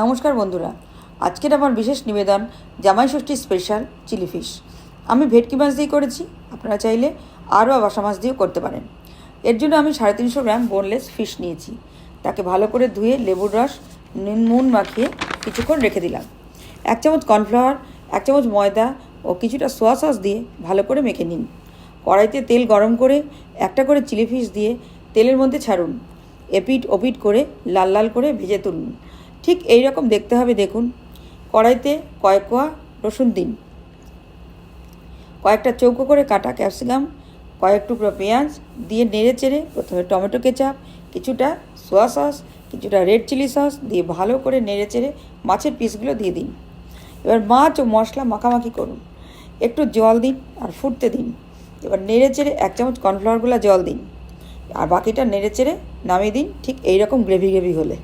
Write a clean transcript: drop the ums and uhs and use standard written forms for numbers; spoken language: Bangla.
নমস্কার বন্ধুরা, আজকের আমার বিশেষ নিবেদন জামাই ষষ্ঠী স্পেশাল চিলি ফিশ। আমি ভেটকি মাছ দিয়ে করেছি, আপনারা চাইলে আরও বাসা মাছ দিয়েও করতে পারেন। এর জন্য আমি 350 গ্রাম বোনলেস ফিশ নিয়েছি। তাকে ভালো করে ধুয়ে লেবুর রস নুন মাখিয়ে কিছুক্ষণ রেখে দিলাম। 1 চামচ কর্নফ্লাওয়ার, 1 চামচ ময়দা ও কিছুটা সোয়া সস দিয়ে ভালো করে মেখে নিন। কড়াইতে তেল গরম করে একটা করে চিলি ফিশ দিয়ে তেলের মধ্যে ছাড়ুন। এপিট ওপিট করে লাল লাল করে ভেজে তুলুন। ঠিক এই রকম দেখতে হবে। দেখুন, কড়াইতে কয়েক কোয়া রসুন দিন, কয়েকটা চৌকো করে কাটা ক্যাপসিকাম, কয়েক টুকরো পেঁয়াজ দিয়ে নেড়ে চেড়ে প্রথমে টমেটো কেচাপ, কিছুটা সোয়া সস, কিছুটা রেড চিলি সস দিয়ে ভালো করে নেড়ে চেড়ে মাছের পিসগুলো দিয়ে দিন। এবার মাছ ও মশলা মাখামাখি করুন। একটু জল দিন আর ফুটতে দিন। এবার নেড়ে চেড়ে 1 চামচ কর্নফ্লাওয়ারগুলো জল দিন আর বাকিটা নেড়ে চেড়ে নামিয়ে দিন। ঠিক এই রকম গ্রেভি হলে